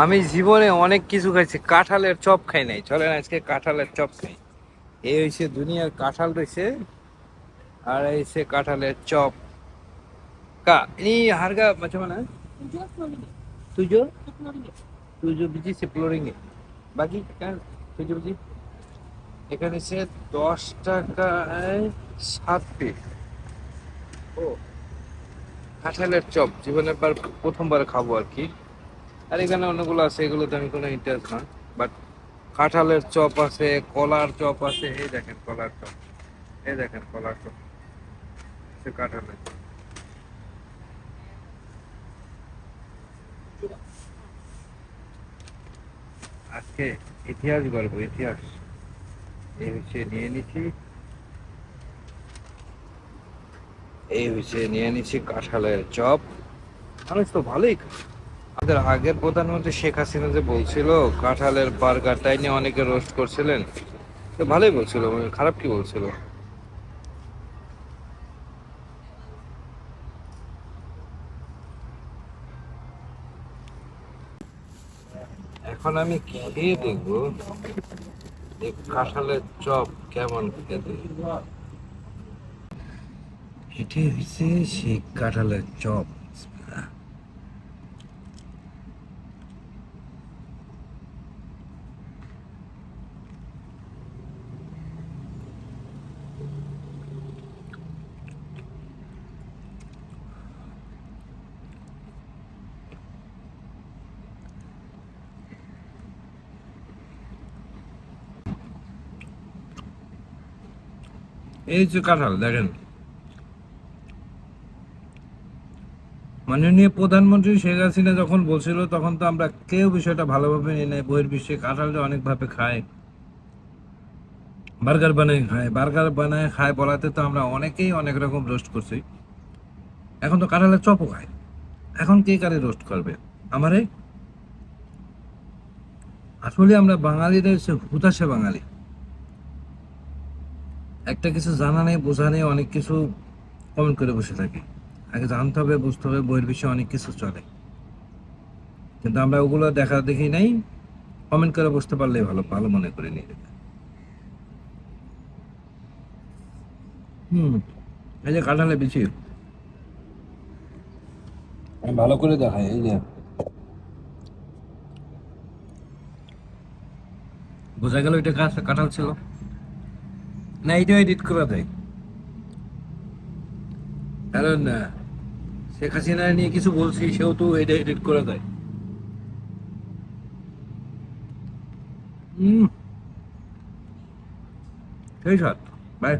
আমি জীবনে অনেক কিছু খাইছি, কাঁঠালের চপ খাই নাই। চলেন আজকে কাঁঠালের চপ খাই। এই হচ্ছে দুনিয়ার কাঁঠাল রয়েছে, আর এই হচ্ছে কাঁঠালের চপ। কা ini harga macam mana? Tujuh? Tujuh biji 10 ringgit. Bagi kan 7 biji. এখানে সে 10 টাকায় 7 পিস। ও, কাঁঠালের চপ জীবনে প্রথমবার খাবো আর কি। আর এখানে অন্যগুলো আছে, এগুলোতে আমি কোনো ইন্টারেস্ট না। বাট কাঁঠালের চপ আছে, কলার চপ আছে। এই দেখেন কলার চপ, এই দেখেন কলার চপ, সে কাঁঠালের চপ। আজকে ইতিহাস গল্প, ইতিহাস। এই হচ্ছে নিয়ে নিচ্ছি, এই হচ্ছে নিয়ে নিচ্ছি কাঁঠালের চপ। মানুষ তো ভালোই খায়। আমাদের আগের প্রধানমন্ত্রী শেখ হাসিনা যে বলছিল কাঁঠালের বার্গারটাই নিয়ে অনেকে রোস্ট করছিলেন, তো ভালোই বলছিল, মানে খারাপ কি বলছিল। এখন আমি খেয়ে দেখবো এই কাঁঠালের চপ কেমন খেতে। এটি হচ্ছে সেই কাঁঠালের চপ। এই যে কাঁঠাল দেখেন, মাননীয় প্রধানমন্ত্রী শেখ হাসিনা যখন বলছিল তখন তো আমরা কেউ বিষয়টা ভালোভাবে নিয়ে নেই। বহির্বিশ্বে কাঁঠালটা অনেকভাবে খায়, বার্গার বানায় খায় বলাতে তো আমরা অনেকেই অনেক রকম রোস্ট করছি। এখন তো কাঁঠালের চপও খায়, এখন কে কারে রোস্ট করবে? আমারে। আসলে আমরা বাঙালিরা হচ্ছে হুতাশে বাঙালি। একটা কিছু জানা নেই, বোঝা নেই, অনেক কিছু কমেন্ট করে বসে থাকি। আগে জানতে হবে, বুঝতে হবে, বহির্বিশ্বে অনেক কিছু চলে, কিন্তু আমরা ওগুলো দেখা দেখি নাই। কমেন্ট করে বসতে পারলেই ভালো, ভালো মনে করে নিয়ে যাবে। হুম, এই যে কাঁঠালে বিচি, আমি ভালো করে দেখাই। এই যে বোঝা গেল এটা কাঁঠাল ছিল না, এইটাও এডিট করা যায়। কারণ শেখ হাসিনা নিয়ে কিছু বলছি, সেও তো এটা এডিট করা যায়। হুম, সেই সাথ। বাই।